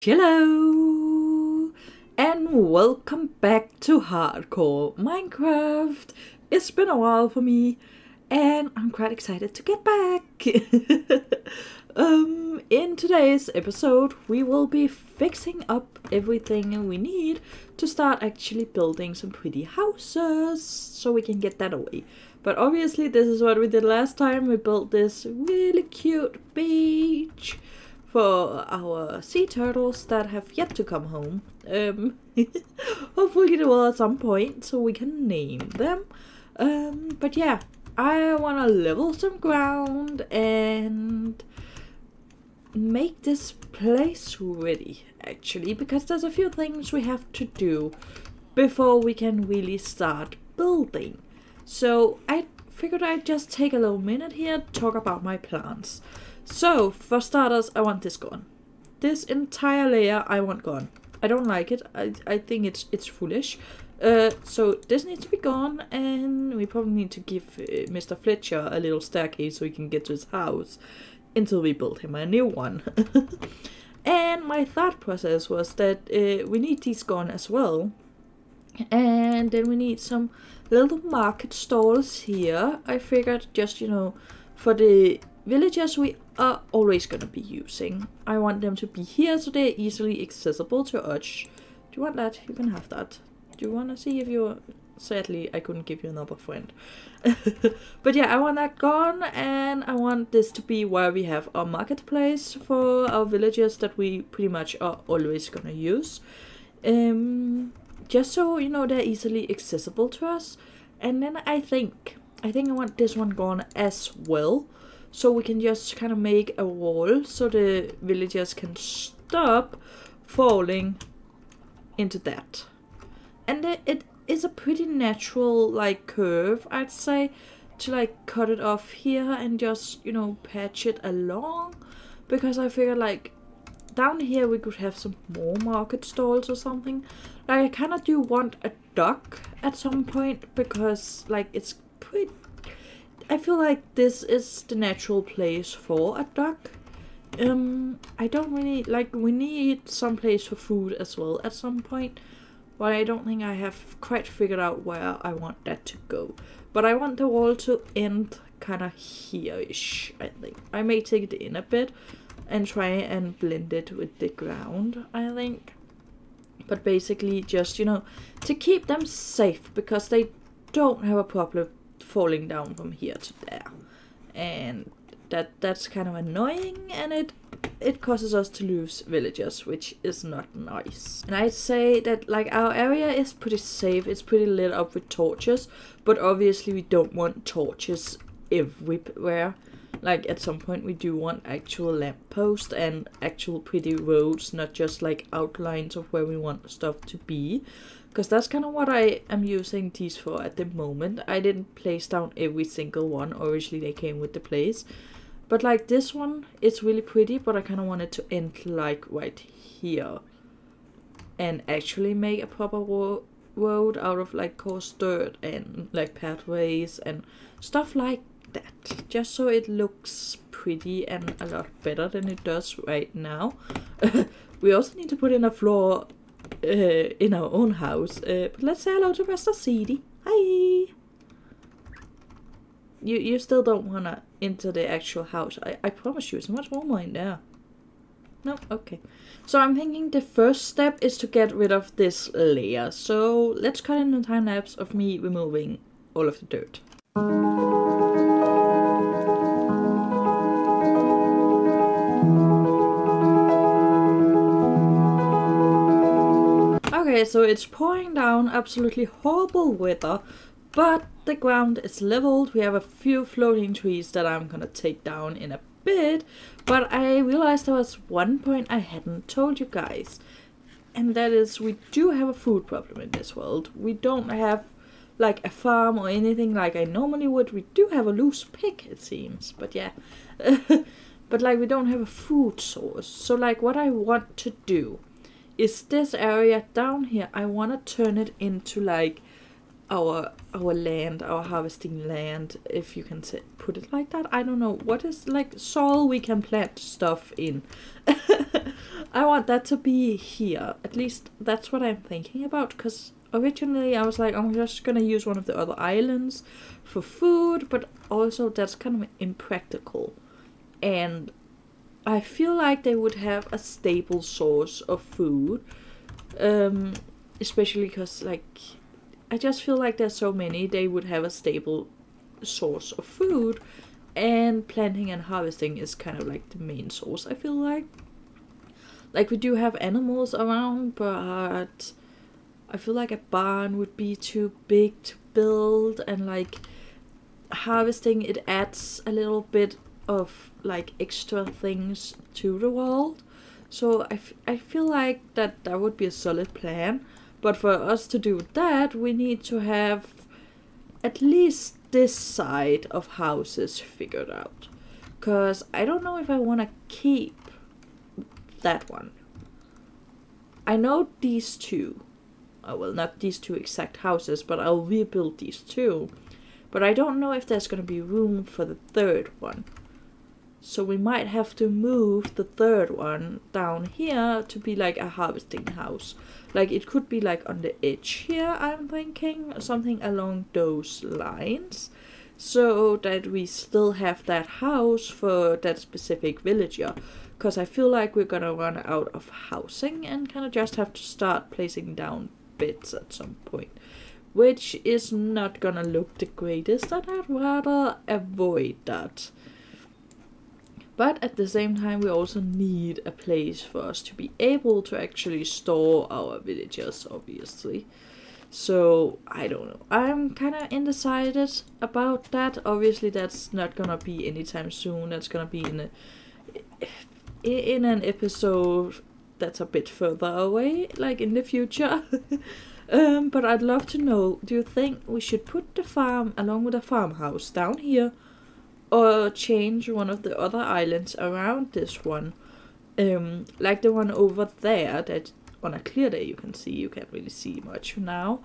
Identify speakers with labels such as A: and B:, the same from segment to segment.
A: Hello and welcome back to Hardcore Minecraft. It's been a while for me and I'm quite excited to get back. In today's episode we will be fixing up everything we need to start actually building some pretty houses so we can get that away. But obviously this is what we did last time. We built this really cute beach for our sea turtles that have yet to come home. Hopefully they will at some point so we can name them. But yeah, I want to level some ground and make this place ready actually, because there's a few things we have to do before we can really start building. So I figured I'd just take a little minute here to talk about my plans. So, for starters, I want this gone. This entire layer I want gone. I don't like it. I think it's foolish. So this needs to be gone, and we probably need to give Mr. Fletcher a little staircase so he can get to his house until we build him a new one. And my thought process was that we need these gone as well. And then we need some little market stalls here. I figured just, for the villagers we are always going to be using. I want them to be here so they're easily accessible to us. Do you want that? You can have that. Do you want to see if you're... Sadly, I couldn't give you another friend. But yeah, I want that gone, and I want this to be where we have our marketplace for our villagers that we pretty much are always going to use. Just so, they're easily accessible to us. And then I think I want this one gone as well. So we can just kind of make a wall so the villagers can stop falling into that. And it is a pretty natural curve, I'd say, to cut it off here and just, patch it along. Because I figure down here we could have some more market stalls or something. I kind of do want a dock at some point because it's pretty... I feel like this is the natural place for a duck. I don't really we need some place for food as well at some point, but I don't think I have quite figured out where I want that to go. But I want the wall to end kind of here-ish, I think. I may take it in a bit and try and blend it with the ground, I think. But basically just, to keep them safe, because they don't have a problem falling down from here to there, and that's kind of annoying, and it causes us to lose villagers, which is not nice. And I'd say that our area is pretty safe. It's pretty lit up with torches, but obviously we don't want torches everywhere. At some point we do want actual lampposts and actual pretty roads, not just outlines of where we want stuff to be. Because that's kind of what I am using these for at the moment. I didn't place down every single one. Originally they came with the place. But this one, it's really pretty, but I kind of wanted to end right here. And actually make a proper road out of coarse dirt and pathways and stuff like that. Just so it looks pretty and a lot better than it does right now. We also need to put in a floor in our own house. But let's say hello to Mr. CD. Hi! You still don't want to enter the actual house. I promise you, it's much warmer in there. No? Okay. So I'm thinking the first step is to get rid of this layer. So let's cut in a time lapse of me removing all of the dirt. Okay, so it's pouring down, absolutely horrible weather, but the ground is leveled. We have a few floating trees that I'm gonna take down in a bit, but I realized there was one point I hadn't told you guys, and that is we do have a food problem in this world. We don't have a farm or anything like I normally would. We do have a loose pig, it seems, but yeah. But we don't have a food source. So what I want to do is this area down here, I want to turn it into our land, our harvesting land, if you can put put it like that. I don't know. What is like soil we can plant stuff in. I want that to be here. At least that's what I'm thinking about, because originally I was like, I'm just gonna use one of the other islands for food, but also that's kind of impractical. And I feel like they would have a stable source of food. Especially because, like, I just feel like there's so many, they would have a stable source of food, and planting and harvesting is kind of like the main source, I feel like. Like, we do have animals around, but I feel like a barn would be too big to build, and like harvesting, it adds a little bit of like extra things to the world. So I feel like that would be a solid plan. But for us to do that, we need to have at least this side of houses figured out. Because I don't know if I want to keep that one. I know these two. Oh, well, not these two exact houses, but I'll rebuild these two. But I don't know if there's going to be room for the third one. So we might have to move the third one down here to be like a harvesting house. Like, it could be like on the edge here, I'm thinking. Something along those lines. So that we still have that house for that specific villager. Because I feel like we're gonna run out of housing and kind of just have to start placing down beds at some point. Which is not gonna look the greatest, and I'd rather avoid that. But at the same time, we also need a place for us to be able to actually store our villagers, obviously. So, I don't know. I'm kind of undecided about that. Obviously, that's not gonna be anytime soon. That's gonna be in an episode that's a bit further away, like in the future. But I'd love to know, do you think we should put the farm along with the farmhouse down here? Or change one of the other islands around this one. Like the one over there that on a clear day you can see. You can't really see much now.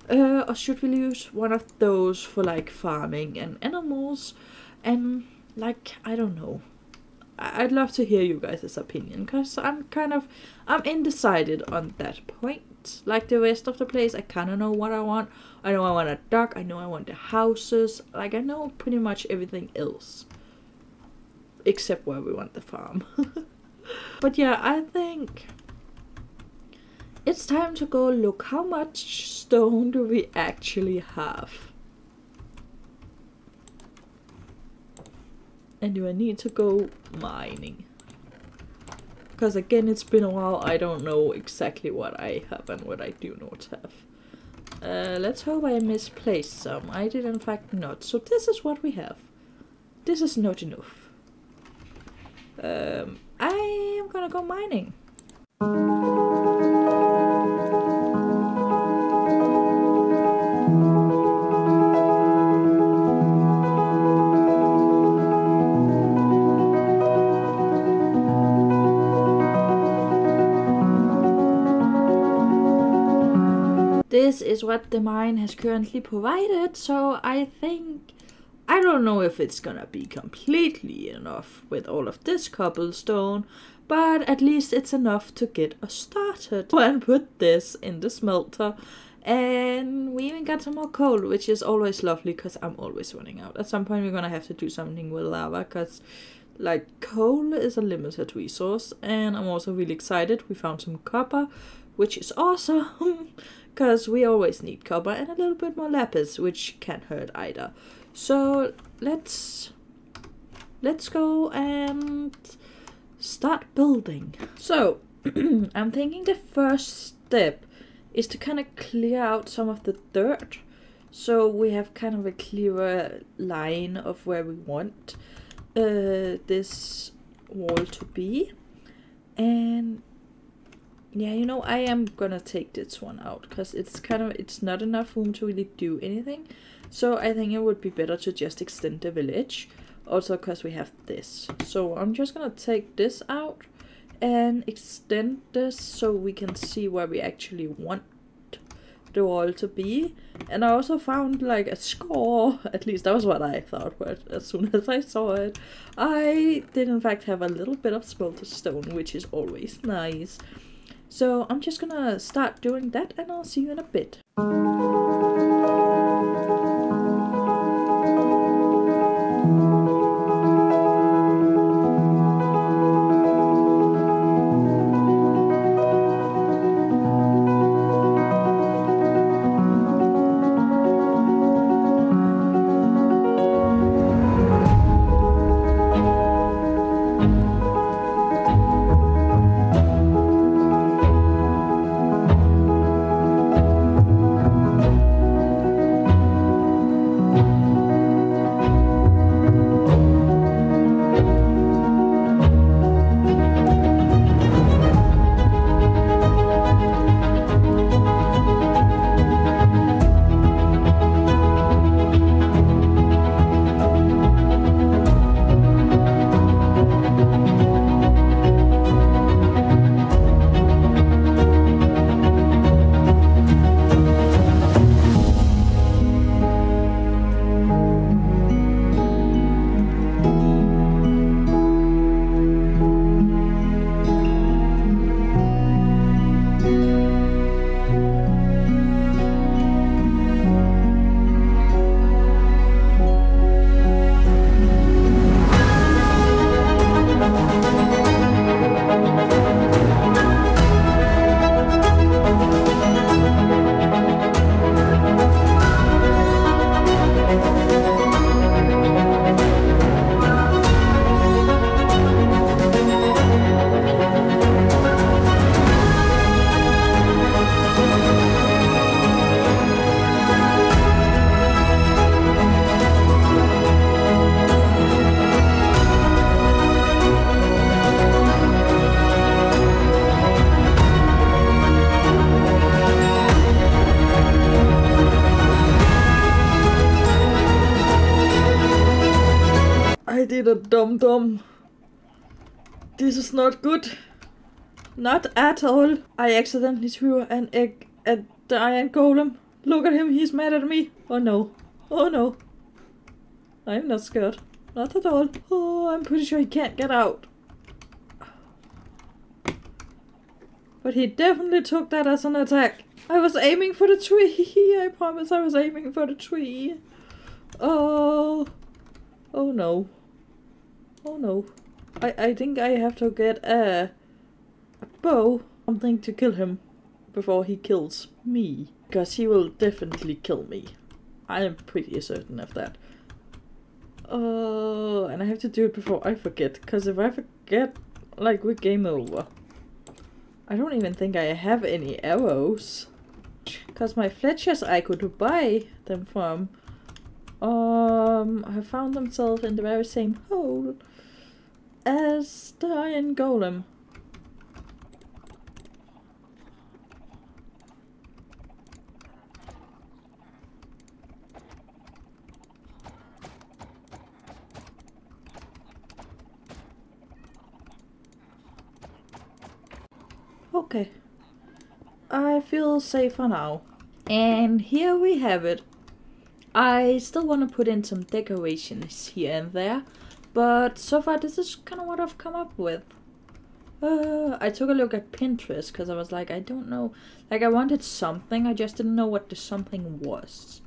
A: Or should we use one of those for like farming and animals? And like, I don't know. I'd love to hear you guys' opinion. Because I'm undecided on that point. Like the rest of the place, I kind of know what I want. I know I want a dock, I know I want the houses. Like, I know pretty much everything else. Except where we want the farm. But yeah, I think it's time to go look how much stone do we actually have. And do I need to go mining? Because again, it's been a while, I don't know exactly what I have and what I do not have. Let's hope I misplaced some. I did in fact not. So this is what we have. This is not enough. I am gonna go mining. This is what the mine has currently provided, so I think, I don't know if it's gonna be completely enough with all of this cobblestone, but at least it's enough to get us started. And put this in the smelter, and we even got some more coal, which is always lovely because I'm always running out. At some point we're gonna have to do something with lava because like coal is a limited resource, and I'm also really excited. We found some copper, which is awesome. Because we always need copper and a little bit more lapis, which can't hurt either. So let's go and start building. So I'm thinking the first step is to kind of clear out some of the dirt. So we have kind of a clearer line of where we want this wall to be. And yeah, you know, I am gonna take this one out because it's not enough room to really do anything. So I think it would be better to just extend the village. Also because we have this. So I'm just gonna take this out and extend this so we can see where we actually want the wall to be. And I also found like a score, at least that was what I thought, but as soon as I saw it, I did in fact have a little bit of smelter stone, which is always nice. So I'm just gonna start doing that and I'll see you in a bit. I did a dum-dum. This is not good. Not at all. I accidentally threw an egg at the iron golem. Look at him, he's mad at me. Oh no. Oh no. I'm not scared. Not at all. Oh, I'm pretty sure he can't get out. But he definitely took that as an attack. I was aiming for the tree. I promise I was aiming for the tree. Oh. Oh no. Oh no. I think I have to get a bow. Something to kill him before he kills me. Because he will definitely kill me. I am pretty certain of that. Oh, and I have to do it before I forget. Because if I forget, like, we're game over. I don't even think I have any arrows. Because my Fletchers I could buy them from have found themselves in the very same hole as the iron golem. Okay, I feel safer now. And here we have it. I still want to put in some decorations here and there, but so far this is kind of what I've come up with. I took a look at Pinterest because I was like, I don't know, like I wanted something, I just didn't know what the something was.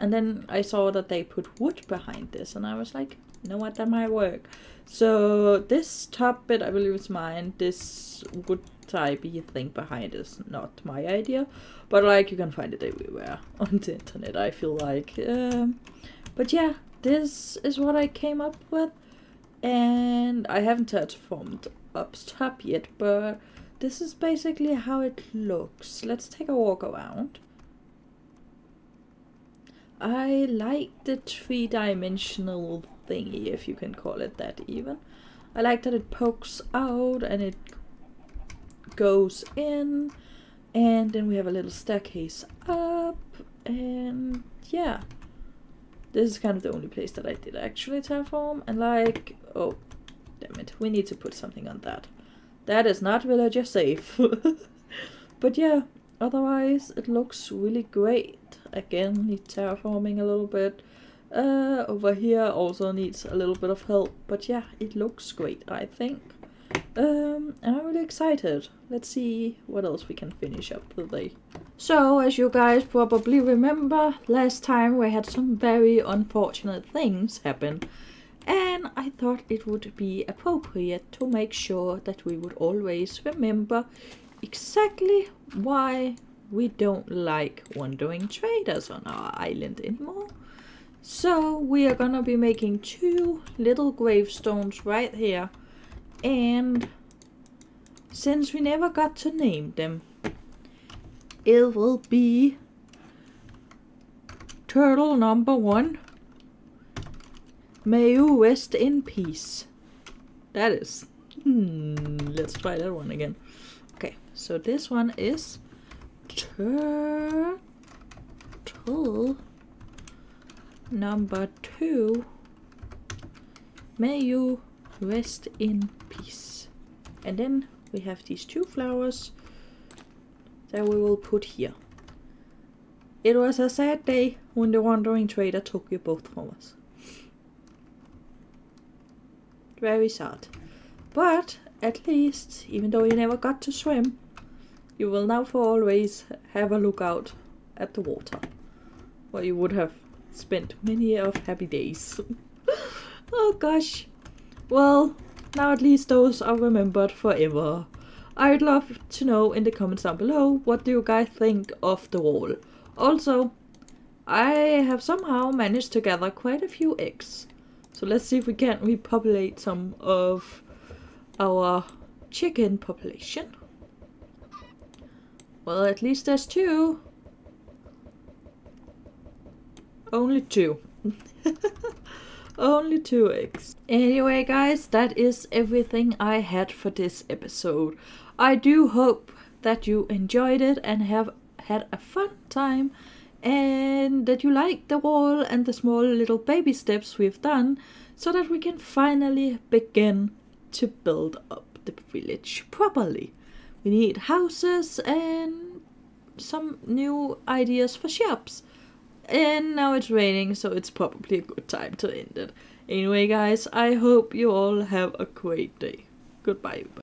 A: And then I saw that they put wood behind this and I was like, you know what, that might work. So this top bit I believe is mine, this wood typey thing behind is not my idea, but like you can find it everywhere on the internet, I feel like. But yeah, this is what I came up with, and I haven't transformed up top yet, but this is basically how it looks. Let's take a walk around. I like the three-dimensional thingy, if you can call it that even. I like that it pokes out and it goes in, and then we have a little staircase up, and yeah, this is kind of the only place that I did actually transform. And like, oh damn it, we need to put something on that. That is not villager safe. But yeah, otherwise it looks really great. Again, need terraforming a little bit. Over here also needs a little bit of help, but yeah, it looks great, I think. And I'm really excited. Let's see what else we can finish up today. So, as you guys probably remember, last time we had some very unfortunate things happen, and I thought it would be appropriate to make sure that we would always remember exactly why we don't like wandering traders on our island anymore. So we are gonna be making 2 little gravestones right here, and since we never got to name them, it will be turtle number 1, may you rest in peace. That is, let's try that one again. Okay, so this one is turtle number 2, may you rest in peace. And then we have these 2 flowers that we will put here. It was a sad day when the wandering trader took you both from us. Very sad. But at least, even though you never got to swim, you will now for always have a lookout at the water, where you would have spent many of happy days. Oh gosh. Well, now at least those are remembered forever. I'd love to know in the comments down below, what do you guys think of the wall? Also, I have somehow managed to gather quite a few eggs. So let's see if we can repopulate some of our chicken population. Well, at least there's 2. Only 2. Only 2 eggs. Anyway guys, that is everything I had for this episode. I do hope that you enjoyed it and have had a fun time, and that you like the wall and the small little baby steps we've done, so that we can finally begin to build up the village properly. We need houses and some new ideas for shops. And now it's raining, so it's probably a good time to end it. Anyway guys, I hope you all have a great day. Goodbye.